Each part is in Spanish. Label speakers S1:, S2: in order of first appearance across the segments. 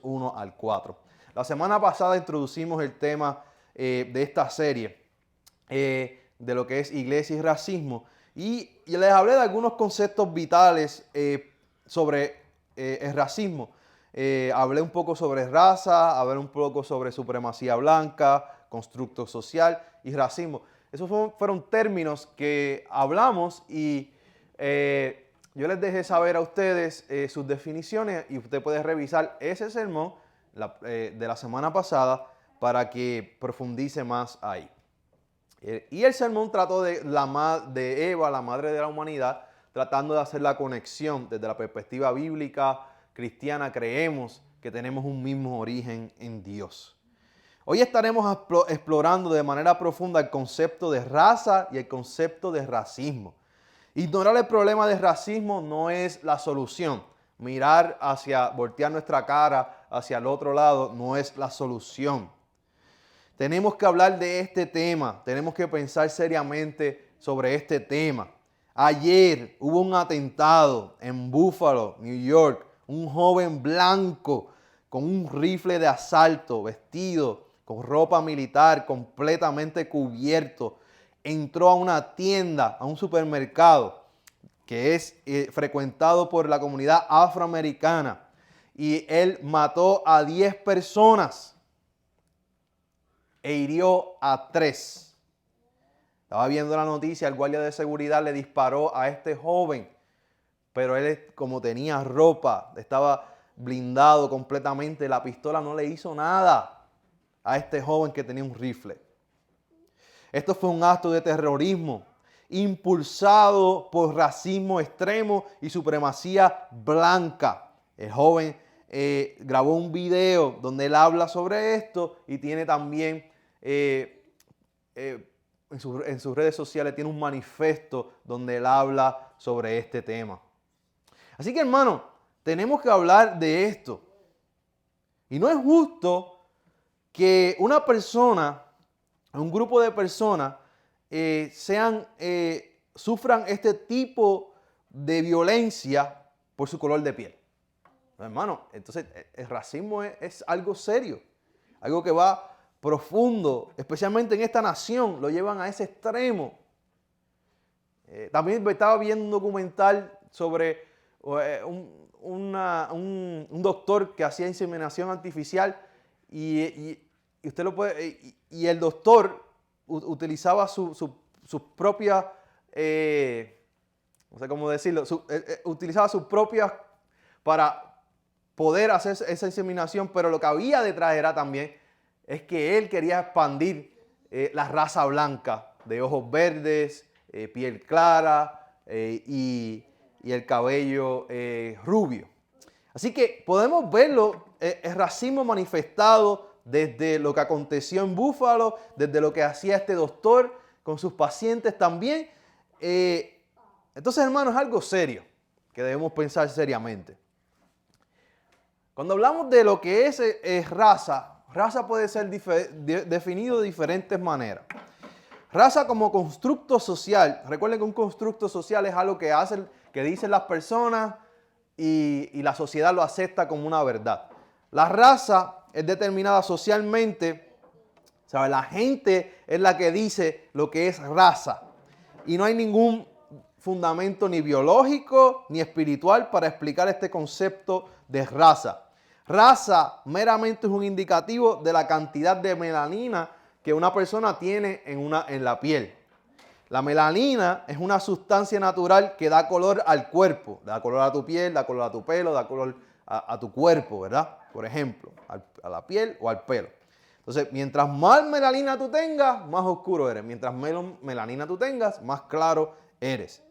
S1: 1 al 4. La semana pasada introducimos el tema de esta serie de lo que es iglesia y racismo y les hablé de algunos conceptos vitales sobre el racismo. Hablé un poco sobre raza, hablé un poco sobre supremacía blanca, constructo social y racismo. Esos fueron términos que hablamos y yo les dejé saber a ustedes sus definiciones y usted puede revisar ese sermón de la semana pasada para que profundice más ahí. Y el sermón trató de Eva, la madre de la humanidad, tratando de hacer la conexión desde la perspectiva bíblica cristiana. Creemos que tenemos un mismo origen en Dios. Hoy estaremos explorando de manera profunda el concepto de raza y el concepto de racismo. Ignorar el problema de racismo no es la solución. Voltear nuestra cara hacia el otro lado no es la solución. Tenemos que hablar de este tema, tenemos que pensar seriamente sobre este tema. Ayer hubo un atentado en Buffalo, New York. Un joven blanco con un rifle de asalto, vestido con ropa militar, completamente cubierto, entró a una tienda, a un supermercado que es frecuentado por la comunidad afroamericana y él mató a 10 personas e hirió a 3. Estaba viendo la noticia, el guardia de seguridad le disparó a este joven, pero él, como tenía ropa, estaba blindado completamente, la pistola no le hizo nada a este joven que tenía un rifle. Esto fue un acto de terrorismo impulsado por racismo extremo y supremacía blanca. El joven grabó un video donde él habla sobre esto y tiene también en sus redes sociales tiene un manifiesto donde él habla sobre este tema. Así que, hermano, tenemos que hablar de esto. Y no es justo que una persona, un grupo de personas, sufran este tipo de violencia por su color de piel. Hermano, entonces el racismo es algo serio, algo que va profundo, especialmente en esta nación, lo llevan a ese extremo. También estaba viendo un documental sobre un doctor que hacía inseminación artificial y usted lo puede, y el doctor utilizaba sus propias, no sé cómo decirlo, utilizaba sus propias para poder hacer esa inseminación, pero lo que había detrás era también es que él quería expandir la raza blanca de ojos verdes, piel clara y el cabello rubio. Así que podemos verlo, el racismo manifestado desde lo que aconteció en Buffalo, desde lo que hacía este doctor con sus pacientes también. Entonces, hermanos, es algo serio que debemos pensar seriamente. Cuando hablamos de lo que es raza, raza puede ser definido de diferentes maneras. Raza como constructo social. Recuerden que un constructo social es algo que dicen las personas y la sociedad lo acepta como una verdad. La raza es determinada socialmente, ¿sabe? La gente es la que dice lo que es raza. Y no hay ningún fundamento ni biológico ni espiritual para explicar este concepto de raza. Raza meramente es un indicativo de la cantidad de melanina que una persona tiene en la piel. La melanina es una sustancia natural que da color al cuerpo, da color a tu piel, da color a tu pelo, da color a tu cuerpo, ¿verdad? Por ejemplo, a la piel o al pelo. Entonces, mientras más melanina tú tengas, más oscuro eres. Mientras menos melanina tú tengas, más claro eres.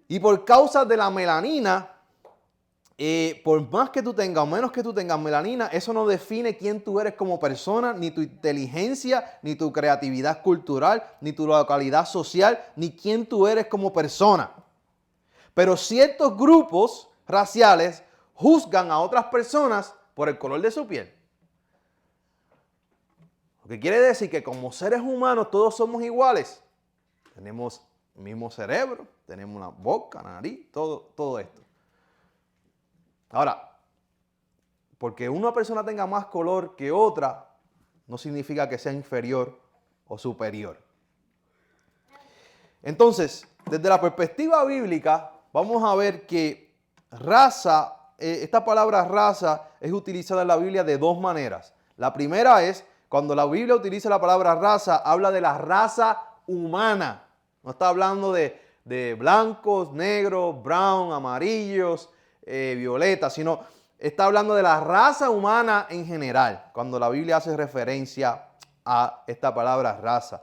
S1: Y por causa de la melanina, por más que tú tengas o menos que tú tengas melanina, eso no define quién tú eres como persona, ni tu inteligencia, ni tu creatividad cultural, ni tu localidad social, ni quién tú eres como persona. Pero ciertos grupos raciales juzgan a otras personas por el color de su piel. Lo que quiere decir que como seres humanos todos somos iguales. Tenemos el mismo cerebro, tenemos una boca, nariz, todo esto. Ahora, porque una persona tenga más color que otra, no significa que sea inferior o superior. Entonces, desde la perspectiva bíblica, vamos a ver que raza, esta palabra raza es utilizada en la Biblia de dos maneras. La primera es, cuando la Biblia utiliza la palabra raza, habla de la raza humana. No está hablando de blancos, negros, brown, amarillos, violetas, sino está hablando de la raza humana en general, cuando la Biblia hace referencia a esta palabra raza.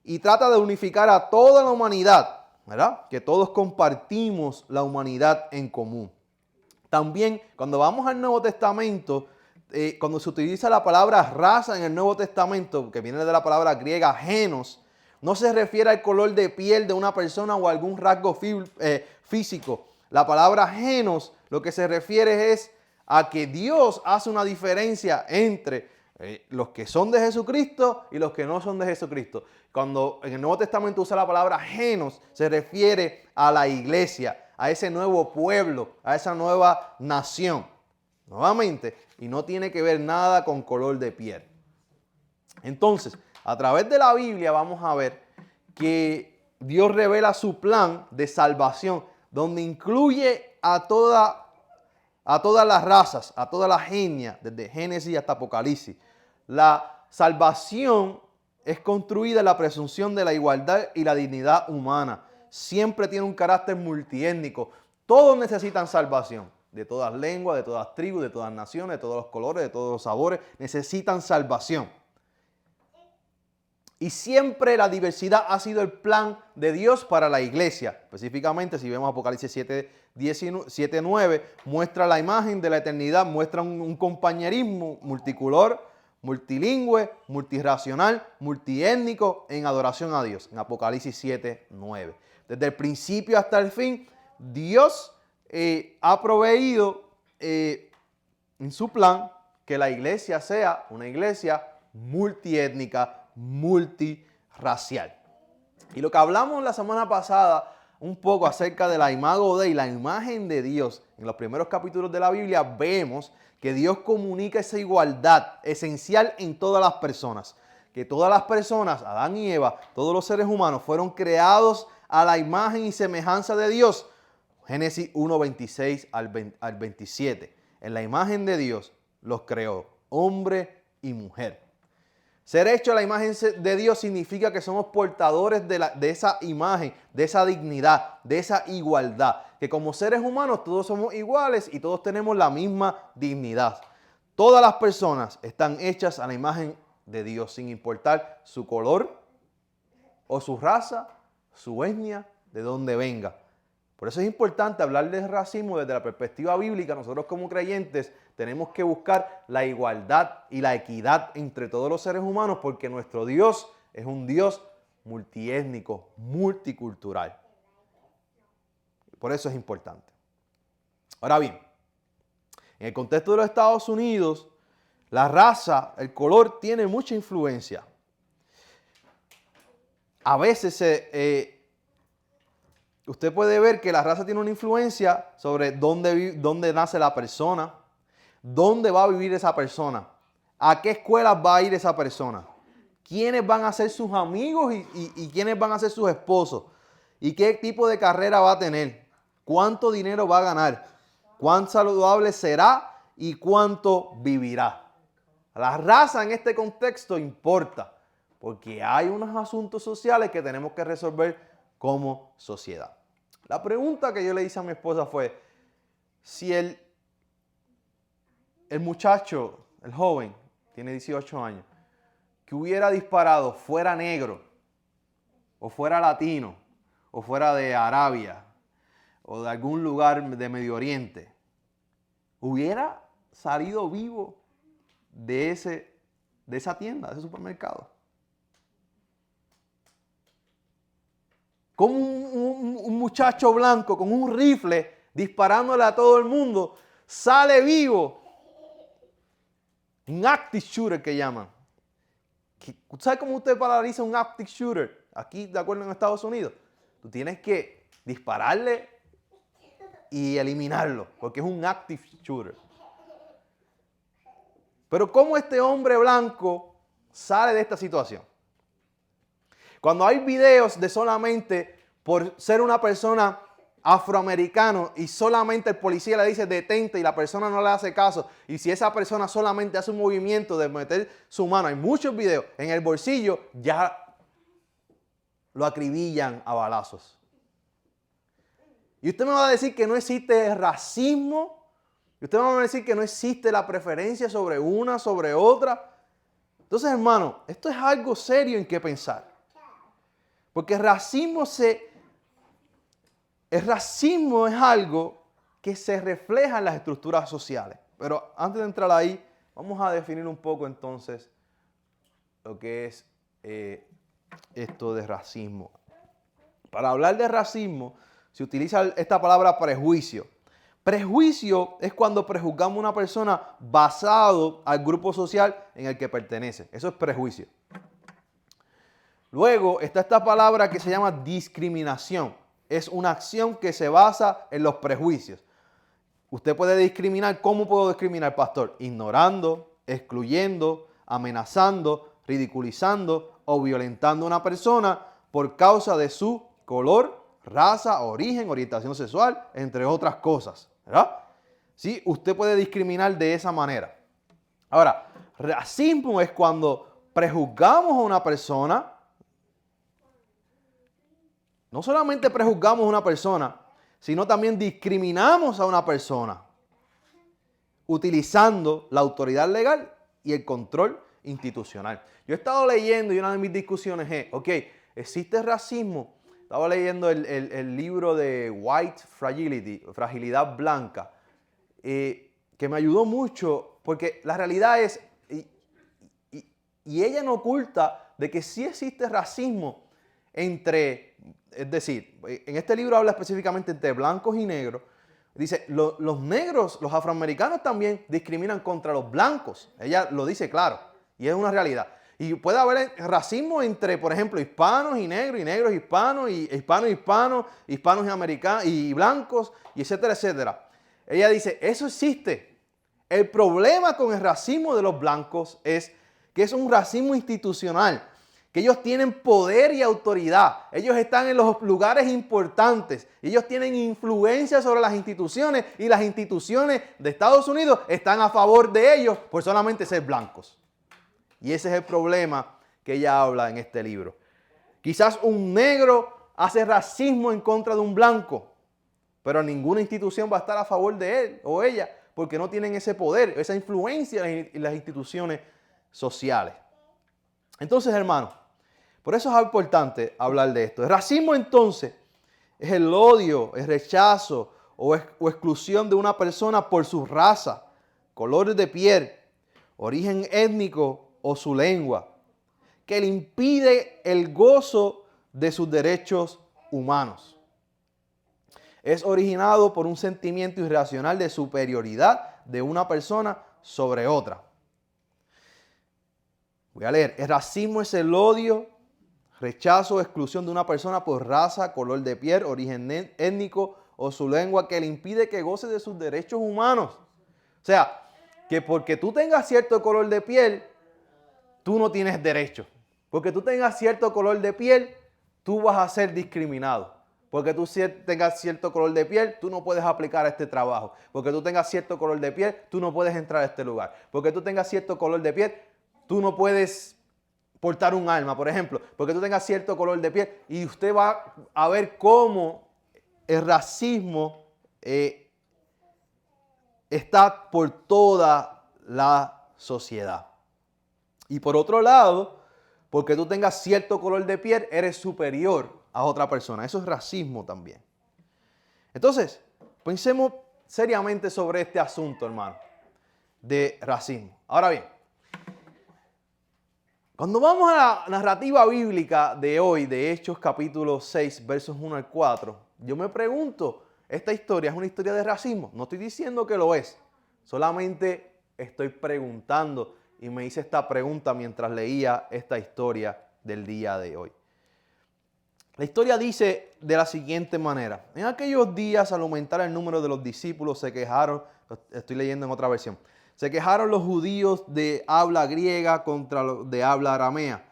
S1: Y trata de unificar a toda la humanidad, ¿verdad? Que todos compartimos la humanidad en común. También, cuando vamos al Nuevo Testamento, cuando se utiliza la palabra raza en el Nuevo Testamento, que viene de la palabra griega genos, no se refiere al color de piel de una persona o a algún rasgo físico. La palabra genos lo que se refiere es a que Dios hace una diferencia entre los que son de Jesucristo y los que no son de Jesucristo. Cuando en el Nuevo Testamento usa la palabra genos, se refiere a la iglesia, a ese nuevo pueblo, a esa nueva nación. Nuevamente, y no tiene que ver nada con color de piel. Entonces, a través de la Biblia vamos a ver que Dios revela su plan de salvación, donde incluye a todas las razas, a todas las etnias, desde Génesis hasta Apocalipsis. La salvación es construida en la presunción de la igualdad y la dignidad humana. Siempre tiene un carácter multiétnico. Todos necesitan salvación. De todas lenguas, de todas tribus, de todas naciones, de todos los colores, de todos los sabores. Necesitan salvación. Y siempre la diversidad ha sido el plan de Dios para la iglesia. Específicamente, si vemos Apocalipsis 7:9, muestra la imagen de la eternidad, muestra un compañerismo multicolor, multilingüe, multirracional, multiétnico en adoración a Dios. En Apocalipsis 7:9. Desde el principio hasta el fin, Dios ha proveído en su plan que la iglesia sea una iglesia multiétnica, multirracial. Y lo que hablamos la semana pasada un poco acerca de la imago Dei, la imagen de Dios, en los primeros capítulos de la Biblia vemos que Dios comunica esa igualdad esencial en todas las personas. Que todas las personas, Adán y Eva, todos los seres humanos fueron creados a la imagen y semejanza de Dios. Génesis 1:26 al 27. En la imagen de Dios los creó, hombre y mujer. Ser hecho a la imagen de Dios significa que somos portadores de esa imagen, de esa dignidad, de esa igualdad. Que como seres humanos todos somos iguales y todos tenemos la misma dignidad. Todas las personas están hechas a la imagen de Dios, sin importar su color o su raza, su etnia, de dónde venga. Por eso es importante hablar del racismo desde la perspectiva bíblica. Nosotros como creyentes tenemos que buscar la igualdad y la equidad entre todos los seres humanos porque nuestro Dios es un Dios multiétnico, multicultural. Por eso es importante. Ahora bien, en el contexto de los Estados Unidos, la raza, el color tiene mucha influencia. A veces usted puede ver que la raza tiene una influencia sobre dónde nace la persona, dónde va a vivir esa persona, a qué escuelas va a ir esa persona, quiénes van a ser sus amigos y quiénes van a ser sus esposos, y qué tipo de carrera va a tener, cuánto dinero va a ganar, cuán saludable será y cuánto vivirá. La raza en este contexto importa, porque hay unos asuntos sociales que tenemos que resolver como sociedad. La pregunta que yo le hice a mi esposa fue, si el muchacho, el joven, tiene 18 años, que hubiera disparado fuera negro, o fuera latino, o fuera de Arabia, o de algún lugar de Medio Oriente, ¿hubiera salido vivo de esa tienda, de ese supermercado? Como un muchacho blanco con un rifle disparándole a todo el mundo sale vivo. Un active shooter que llaman. ¿Sabe cómo usted paraliza un active shooter? Aquí, de acuerdo, en Estados Unidos. Tú tienes que dispararle y eliminarlo, porque es un active shooter. Pero ¿cómo este hombre blanco sale de esta situación? Cuando hay videos de solamente por ser una persona afroamericano y solamente el policía le dice detente y la persona no le hace caso, y si esa persona solamente hace un movimiento de meter su mano, hay muchos videos en el bolsillo, ya lo acribillan a balazos. Y usted me va a decir que no existe racismo, y usted me va a decir que no existe la preferencia sobre una, sobre otra. Entonces, hermano, esto es algo serio en que pensar. Porque el racismo es algo que se refleja en las estructuras sociales. Pero antes de entrar ahí, vamos a definir un poco entonces lo que es esto de racismo. Para hablar de racismo se utiliza esta palabra prejuicio. Prejuicio es cuando prejuzgamos a una persona basado al grupo social en el que pertenece. Eso es prejuicio. Luego está esta palabra que se llama discriminación. Es una acción que se basa en los prejuicios. Usted puede discriminar. ¿Cómo puedo discriminar, pastor? Ignorando, excluyendo, amenazando, ridiculizando o violentando a una persona por causa de su color, raza, origen, orientación sexual, entre otras cosas, ¿verdad? Sí, usted puede discriminar de esa manera. Ahora, racismo es cuando prejuzgamos a una persona. No solamente prejuzgamos a una persona, sino también discriminamos a una persona utilizando la autoridad legal y el control institucional. Yo he estado leyendo y una de mis discusiones es, ok, ¿existe racismo? Estaba leyendo el libro de White Fragility, Fragilidad Blanca, que me ayudó mucho porque la realidad es, y ella no oculta de que sí existe racismo es decir, en este libro habla específicamente entre blancos y negros. Dice, los negros, los afroamericanos también discriminan contra los blancos. Ella lo dice claro, y es una realidad. Y puede haber racismo entre, por ejemplo, hispanos y negros hispanos, y hispanos y americanos, y blancos, y etcétera, etcétera. Ella dice, eso existe. El problema con el racismo de los blancos es que es un racismo institucional, que ellos tienen poder y autoridad. Ellos están en los lugares importantes. Ellos tienen influencia sobre las instituciones y las instituciones de Estados Unidos están a favor de ellos por solamente ser blancos. Y ese es el problema que ella habla en este libro. Quizás un negro hace racismo en contra de un blanco, pero ninguna institución va a estar a favor de él o ella porque no tienen ese poder, esa influencia en las instituciones sociales. Entonces, hermanos, por eso es importante hablar de esto. El racismo, entonces, es el odio, el rechazo o exclusión de una persona por su raza, color de piel, origen étnico o su lengua, que le impide el gozo de sus derechos humanos. Es originado por un sentimiento irracional de superioridad de una persona sobre otra. Voy a leer. El racismo es el odio, rechazo o exclusión de una persona por raza, color de piel, origen étnico o su lengua que le impide que goce de sus derechos humanos. O sea, que porque tú tengas cierto color de piel, tú no tienes derecho. Porque tú tengas cierto color de piel, tú vas a ser discriminado. Porque tú tengas cierto color de piel, tú no puedes aplicar a este trabajo. Porque tú tengas cierto color de piel, tú no puedes entrar a este lugar. Porque tú tengas cierto color de piel, tú no puedes portar un arma, por ejemplo, porque tú tengas cierto color de piel, y usted va a ver cómo el racismo está por toda la sociedad. Y por otro lado, porque tú tengas cierto color de piel, eres superior a otra persona. Eso es racismo también. Entonces, pensemos seriamente sobre este asunto, hermano, de racismo. Ahora bien, cuando vamos a la narrativa bíblica de hoy, de Hechos capítulo 6, versos 1 al 4, yo me pregunto, ¿esta historia es una historia de racismo? No estoy diciendo que lo es, solamente estoy preguntando y me hice esta pregunta mientras leía esta historia del día de hoy. La historia dice de la siguiente manera. En aquellos días, al aumentar el número de los discípulos, se quejaron, estoy leyendo en otra versión, Se quejaron los judíos de habla griega contra los de habla aramea,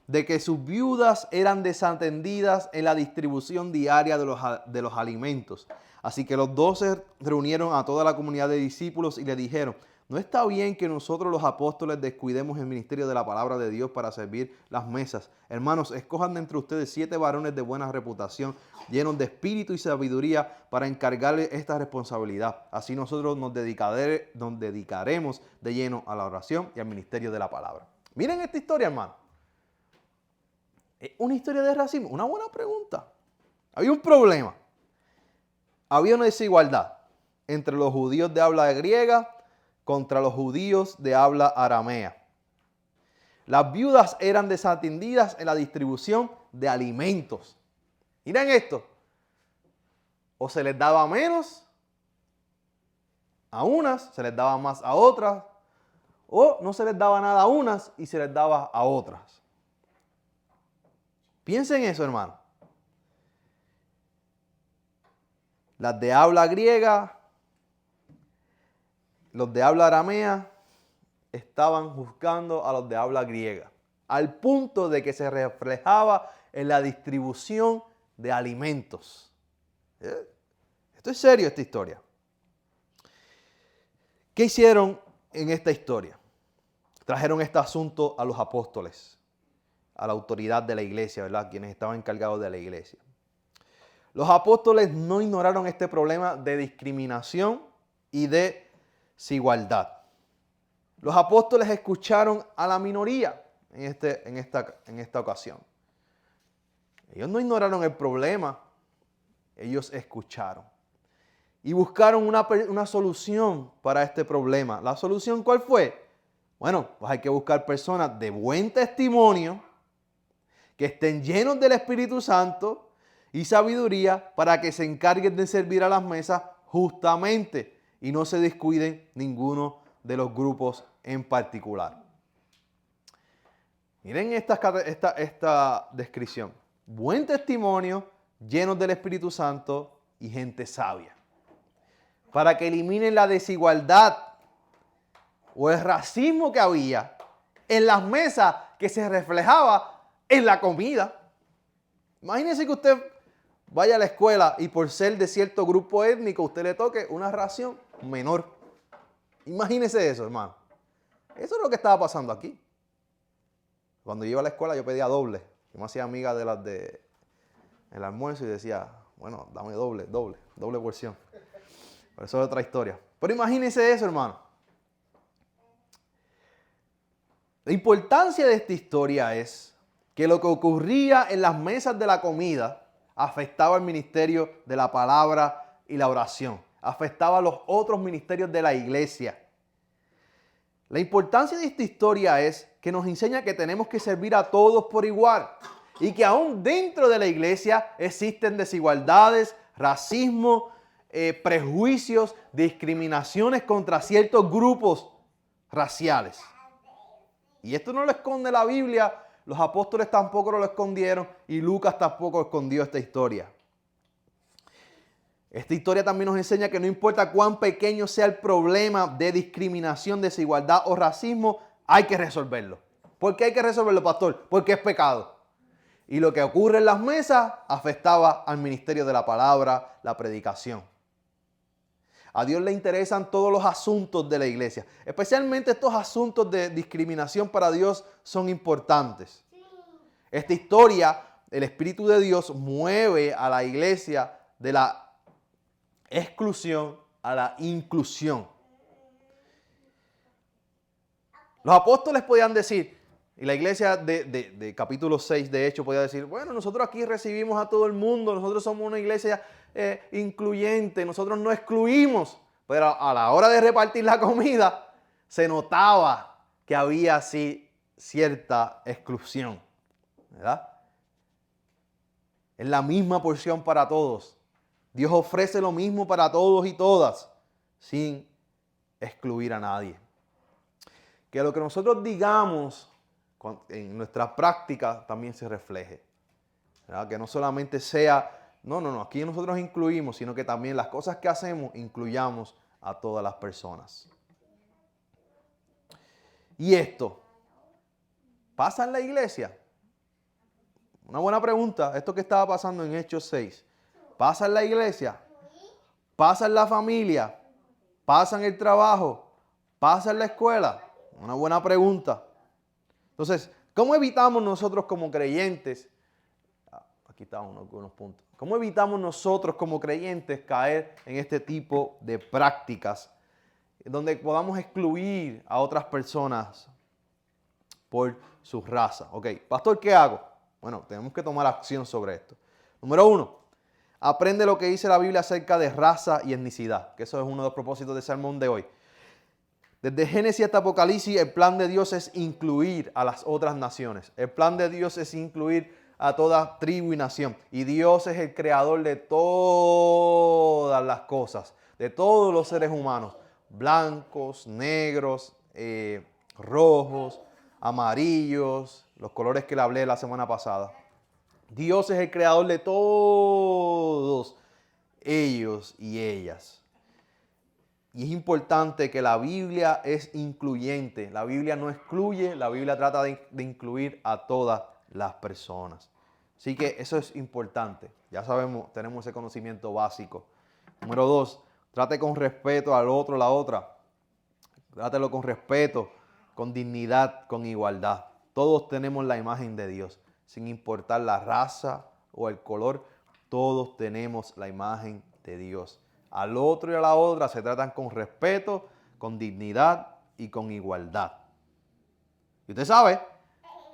S1: de que sus viudas eran desatendidas en la distribución diaria de los alimentos. Así que los 12 reunieron a toda la comunidad de discípulos y le dijeron: no está bien que nosotros los apóstoles descuidemos el ministerio de la palabra de Dios para servir las mesas. Hermanos, escojan de entre ustedes 7 varones de buena reputación, llenos de espíritu y sabiduría, para encargarles esta responsabilidad. Así nosotros nos dedicaremos de lleno a la oración y al ministerio de la palabra. Miren esta historia, hermano. ¿Es una historia de racismo? Una buena pregunta. Había un problema. Había una desigualdad entre los judíos de habla griega contra los judíos de habla aramea. Las viudas eran desatendidas en la distribución de alimentos. Miren esto. O se les daba menos a unas, se les daba más a otras, o no se les daba nada a unas y se les daba a otras. Piensen en eso, hermano. Las de habla griega, los de habla aramea, estaban juzgando a los de habla griega, al punto de que se reflejaba en la distribución de alimentos. Esto es serio, esta historia. ¿Qué hicieron en esta historia? Trajeron este asunto a los apóstoles, a la autoridad de la iglesia, ¿verdad? Quienes estaban encargados de la iglesia. Los apóstoles no ignoraron este problema de discriminación y de desigualdad. Los apóstoles escucharon a la minoría en esta ocasión. Ellos no ignoraron el problema, ellos escucharon. Y buscaron una solución para este problema. ¿La solución cuál fue? Bueno, pues hay que buscar personas de buen testimonio, que estén llenos del Espíritu Santo y sabiduría, para que se encarguen de servir a las mesas justamente y no se descuiden ninguno de los grupos en particular. Miren esta descripción. Buen testimonio, llenos del Espíritu Santo y gente sabia. Para que eliminen la desigualdad o el racismo que había en las mesas, que se reflejaba en la comida. Imagínense que usted vaya a la escuela y por ser de cierto grupo étnico, usted le toque una ración menor. Imagínese eso, hermano. Eso es lo que estaba pasando aquí. Cuando yo iba a la escuela, yo pedía doble. Yo me hacía amiga de las del almuerzo y decía: bueno, dame doble porción. Pero eso es otra historia. Pero imagínese eso, hermano. La importancia de esta historia es que lo que ocurría en las mesas de la comida afectaba al ministerio de la palabra y la oración. Afectaba a los otros ministerios de la iglesia. La importancia de esta historia es que nos enseña que tenemos que servir a todos por igual y que aún dentro de la iglesia existen desigualdades, racismo, prejuicios, discriminaciones contra ciertos grupos raciales. Y esto no lo esconde la Biblia, los apóstoles tampoco lo escondieron y Lucas tampoco escondió esta historia. Esta historia también nos enseña que no importa cuán pequeño sea el problema de discriminación, desigualdad o racismo, hay que resolverlo. ¿Por qué hay que resolverlo, pastor? Porque es pecado. Y lo que ocurre en las mesas afectaba al ministerio de la palabra, la predicación. A Dios le interesan todos los asuntos de la iglesia. Especialmente estos asuntos de discriminación para Dios son importantes. Esta historia, el Espíritu de Dios mueve a la iglesia de la exclusión a la inclusión. Los apóstoles podían decir, y la iglesia de capítulo 6 de Hechos podía decir: bueno, nosotros aquí recibimos a todo el mundo, nosotros somos una iglesia incluyente, nosotros no excluimos. Pero a la hora de repartir la comida se notaba que había así cierta exclusión, ¿verdad? Es la misma porción para todos. Dios ofrece lo mismo para todos y todas, sin excluir a nadie. Que lo que nosotros digamos en nuestra práctica también se refleje, ¿verdad? Que no solamente sea, no, aquí nosotros incluimos, sino que también las cosas que hacemos incluyamos a todas las personas. ¿Y esto pasa en la iglesia? Una buena pregunta. Esto que estaba pasando en Hechos 6, ¿pasa en la iglesia? ¿Pasa en la familia? ¿Pasa en el trabajo? ¿Pasa en la escuela? Una buena pregunta. Entonces, ¿cómo evitamos nosotros como creyentes? Aquí están unos puntos. ¿Cómo evitamos nosotros como creyentes caer en este tipo de prácticas donde podamos excluir a otras personas por su raza? Ok, pastor, ¿qué hago? Bueno, tenemos que tomar acción sobre esto. Número 1, aprende lo que dice la Biblia acerca de raza y etnicidad, que eso es uno de los propósitos del sermón de hoy. Desde Génesis hasta Apocalipsis, el plan de Dios es incluir a las otras naciones. El plan de Dios es incluir a toda tribu y nación. Y Dios es el creador de todas las cosas, de todos los seres humanos. Blancos, negros, rojos, amarillos, los colores que le hablé la semana pasada. Dios es el creador de todos ellos y ellas. Y es importante que la Biblia es incluyente. La Biblia no excluye, la Biblia trata de incluir a todas las personas. Así que eso es importante. Ya sabemos, tenemos ese conocimiento básico. Número 2, trate con respeto al otro, la otra. Trátelo con respeto, con dignidad, con igualdad. Todos tenemos la imagen de Dios, sin importar la raza o el color. Todos tenemos la imagen de Dios. Al otro y a la otra se tratan con respeto, con dignidad y con igualdad. Y usted sabe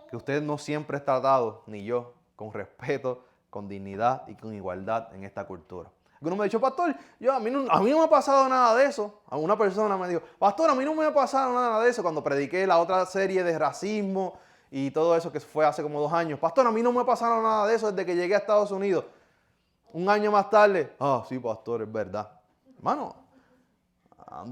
S1: que usted no siempre es tratado, ni yo, con respeto, con dignidad y con igualdad en esta cultura. Alguno me ha dicho, pastor, a mí no me ha pasado nada de eso. Una persona me dijo, pastor, a mí no me ha pasado nada de eso cuando prediqué la otra serie de racismo y todo eso que fue hace como 2 años. Pastor, a mí no me ha pasado nada de eso desde que llegué a Estados Unidos. Un año más tarde, sí, pastor, es verdad. Hermano,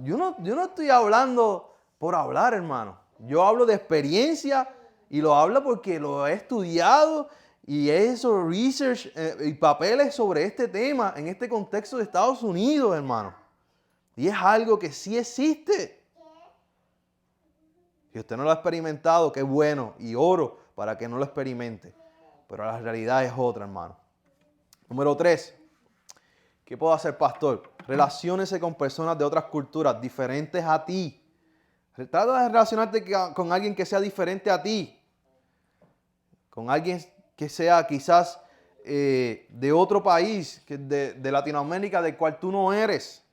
S1: yo no estoy hablando por hablar, hermano. Yo hablo de experiencia y lo hablo porque lo he estudiado y he hecho research y papeles sobre este tema en este contexto de Estados Unidos, hermano. Y es algo que sí existe. Si usted no lo ha experimentado, qué bueno, y oro para que no lo experimente. Pero la realidad es otra, hermano. Número 3. ¿Qué puedo hacer, pastor? Relaciónese con personas de otras culturas diferentes a ti. Trata de relacionarte con alguien que sea diferente a ti. Con alguien que sea quizás de otro país, de Latinoamérica, del cual tú no eres.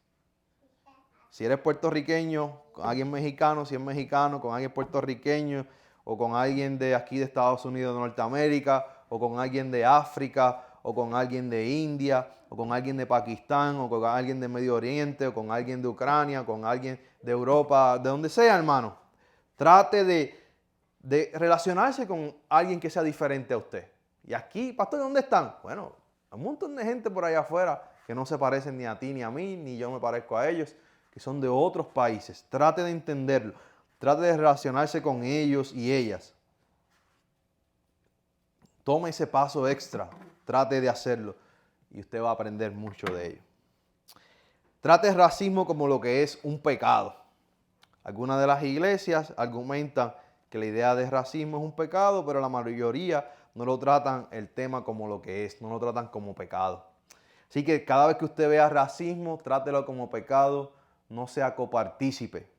S1: Si eres puertorriqueño, con alguien mexicano, si es mexicano, con alguien puertorriqueño, o con alguien de aquí de Estados Unidos de Norteamérica, o con alguien de África, o con alguien de India, o con alguien de Pakistán, o con alguien de Medio Oriente, o con alguien de Ucrania, con alguien de Europa, de donde sea, hermano. Trate de relacionarse con alguien que sea diferente a usted. Y aquí, pastor, ¿dónde están? Bueno, hay un montón de gente por allá afuera que no se parecen ni a ti ni a mí, ni yo me parezco a ellos, que son de otros países. Trate de entenderlo. Trate de relacionarse con ellos y ellas. Tome ese paso extra. Trate de hacerlo y usted va a aprender mucho de ello. Trate el racismo como lo que es un pecado. Algunas de las iglesias argumentan que la idea de racismo es un pecado, pero la mayoría no lo tratan el tema como lo que es, no lo tratan como pecado. Así que cada vez que usted vea racismo, trátelo como pecado, no sea copartícipe.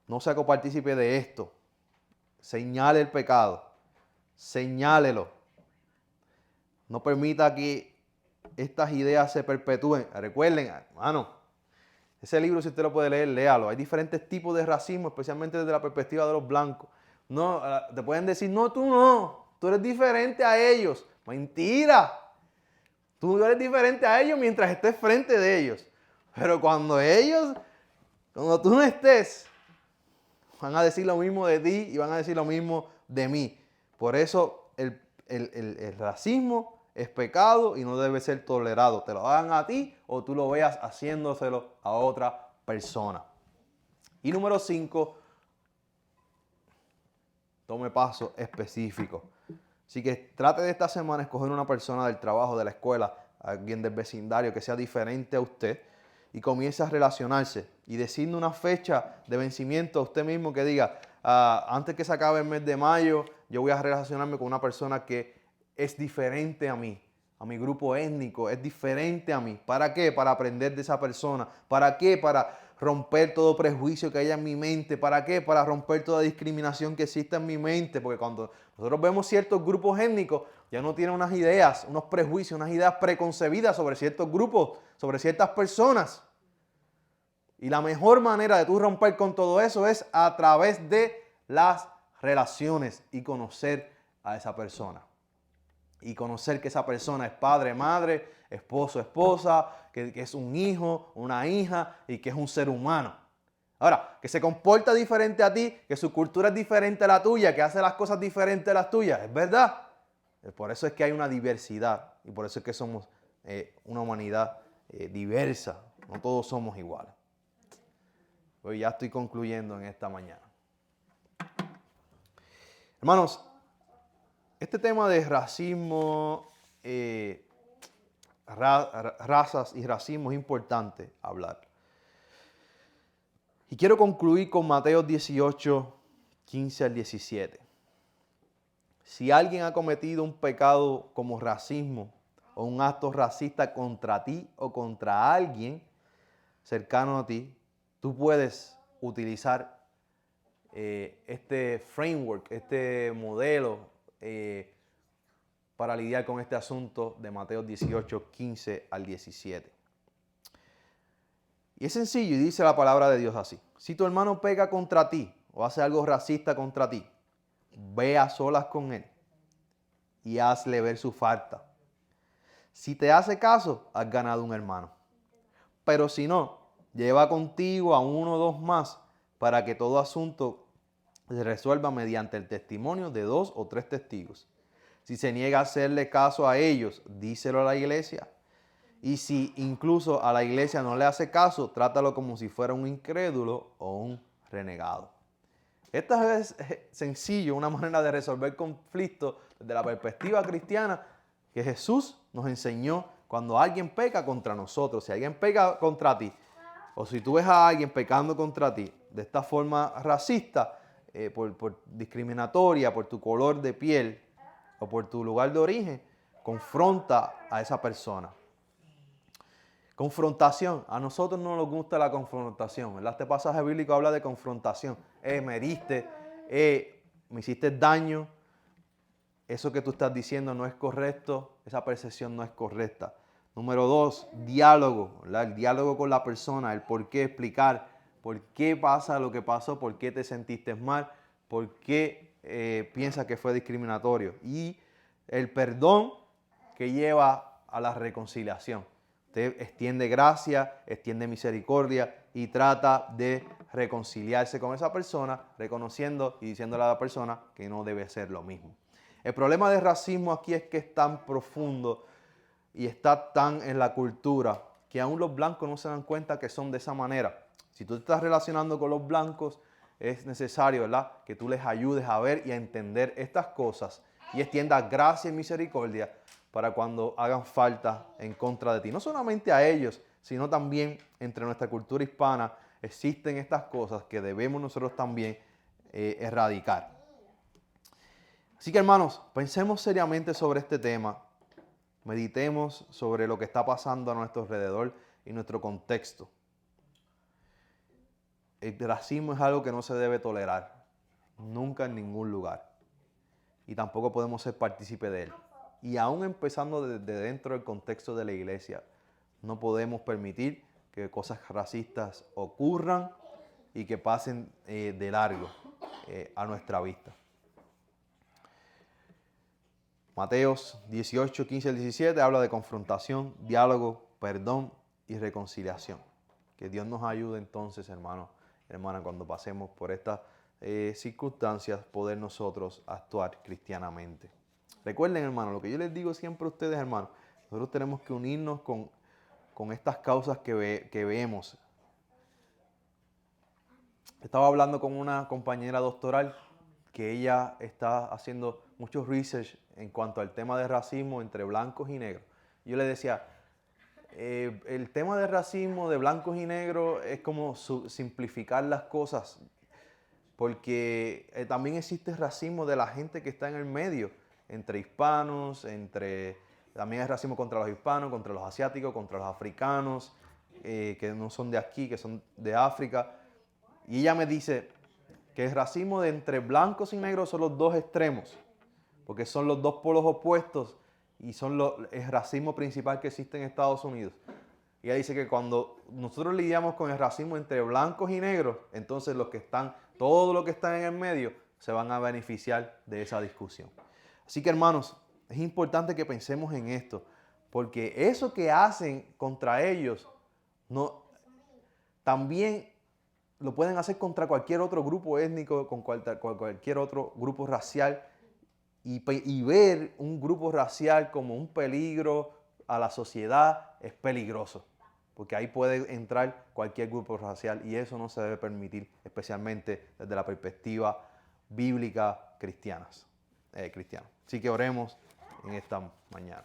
S1: No sea copartícipe de esto. Señale el pecado. Señálelo. No permita que estas ideas se perpetúen. Recuerden, hermano, ese libro, si usted lo puede leer, léalo. Hay diferentes tipos de racismo, especialmente desde la perspectiva de los blancos. No, te pueden decir, no, tú eres diferente a ellos. Mentira. Tú eres diferente a ellos mientras estés frente de ellos. Pero cuando tú no estés, van a decir lo mismo de ti y van a decir lo mismo de mí. Por eso el racismo es pecado y no debe ser tolerado. Te lo hagan a ti o tú lo veas haciéndoselo a otra persona. Y número 5, tome pasos específicos. Así que trate de esta semana escoger una persona del trabajo, de la escuela, alguien del vecindario que sea diferente a usted y comience a relacionarse y decirle una fecha de vencimiento a usted mismo que diga, antes que se acabe el mes de mayo, yo voy a relacionarme con una persona que es diferente a mí, a mi grupo étnico, es diferente a mí. ¿Para qué? Para aprender de esa persona. ¿Para qué? Para romper todo prejuicio que haya en mi mente. ¿Para qué? Para romper toda discriminación que exista en mi mente. Porque cuando nosotros vemos ciertos grupos étnicos, ya no tienen unas ideas, unos prejuicios, unas ideas preconcebidas sobre ciertos grupos, sobre ciertas personas. Y la mejor manera de tú romper con todo eso es a través de las relaciones y conocer a esa persona. Y conocer que esa persona es padre, madre, esposo, esposa, que es un hijo, una hija y que es un ser humano. Ahora, que se comporta diferente a ti, que su cultura es diferente a la tuya, que hace las cosas diferentes a las tuyas, es verdad. Por eso es que hay una diversidad y por eso es que somos una humanidad diversa. No todos somos iguales. Pues ya estoy concluyendo en esta mañana. Hermanos, este tema de racismo, razas y racismo es importante hablar. Y quiero concluir con Mateo 18, 15 al 17. Si alguien ha cometido un pecado como racismo o un acto racista contra ti o contra alguien cercano a ti, tú puedes utilizar este framework, este modelo para lidiar con este asunto de Mateo 18, 15 al 17. Y es sencillo y dice la palabra de Dios así. Si tu hermano peca contra ti o hace algo racista contra ti, ve a solas con él y hazle ver su falta. Si te hace caso, has ganado un hermano. Pero si no, lleva contigo a uno o dos más para que todo asunto se resuelva mediante el testimonio de 2 o 3 testigos. Si se niega a hacerle caso a ellos, díselo a la iglesia. Y si incluso a la iglesia no le hace caso, trátalo como si fuera un incrédulo o un renegado. Esta es sencillo, una manera de resolver conflictos desde la perspectiva cristiana que Jesús nos enseñó cuando alguien peca contra nosotros. Si alguien peca contra ti, o si tú ves a alguien pecando contra ti de esta forma racista, por discriminatoria, por tu color de piel o por tu lugar de origen, confronta a esa persona. Confrontación. A nosotros no nos gusta la confrontación, ¿verdad? Este pasaje bíblico habla de confrontación. Me heriste, me hiciste daño, eso que tú estás diciendo no es correcto, esa percepción no es correcta. Número 2, diálogo, ¿verdad? El diálogo con la persona, el por qué explicar, por qué pasa lo que pasó, por qué te sentiste mal, por qué piensas que fue discriminatorio. Y el perdón que lleva a la reconciliación. Usted extiende gracia, extiende misericordia y trata de reconciliarse con esa persona, reconociendo y diciéndole a la persona que no debe ser lo mismo. El problema del racismo aquí es que es tan profundo y está tan en la cultura que aún los blancos no se dan cuenta que son de esa manera. Si tú te estás relacionando con los blancos, es necesario, ¿verdad?, que tú les ayudes a ver y a entender estas cosas y extiendas gracia y misericordia para cuando hagan falta en contra de ti. No solamente a ellos, sino también entre nuestra cultura hispana existen estas cosas que debemos nosotros también erradicar. Así que, hermanos, pensemos seriamente sobre este tema, meditemos sobre lo que está pasando a nuestro alrededor y nuestro contexto. El racismo es algo que no se debe tolerar, nunca en ningún lugar, y tampoco podemos ser partícipes de él. Y aún empezando desde dentro del contexto de la iglesia, no podemos permitir que cosas racistas ocurran y que pasen de largo a nuestra vista. Mateos 18, 15 al 17 habla de confrontación, diálogo, perdón y reconciliación. Que Dios nos ayude entonces, hermanos, hermanas, cuando pasemos por estas circunstancias, poder nosotros actuar cristianamente. Recuerden, hermanos, lo que yo les digo siempre a ustedes, hermanos, nosotros tenemos que unirnos con estas causas que vemos. Estaba hablando con una compañera doctoral que ella está haciendo mucho research en cuanto al tema de racismo entre blancos y negros. Yo le decía, el tema de racismo de blancos y negros es como simplificar las cosas. porque también existe racismo de la gente que está en el medio, entre hispanos, también hay racismo contra los hispanos, contra los asiáticos, contra los africanos, que no son de aquí, que son de África. Y ella me dice que el racismo de entre blancos y negros son los dos extremos, porque son los dos polos opuestos y son el racismo principal que existe en Estados Unidos. Y ella dice que cuando nosotros lidiamos con el racismo entre blancos y negros, entonces todos los que están en el medio se van a beneficiar de esa discusión. Así que, hermanos, es importante que pensemos en esto, porque eso que hacen contra ellos también lo pueden hacer contra cualquier otro grupo étnico, con cualquier otro grupo racial, y ver un grupo racial como un peligro a la sociedad es peligroso, porque ahí puede entrar cualquier grupo racial y eso no se debe permitir, especialmente desde la perspectiva bíblica cristiana. Así que oremos en esta mañana.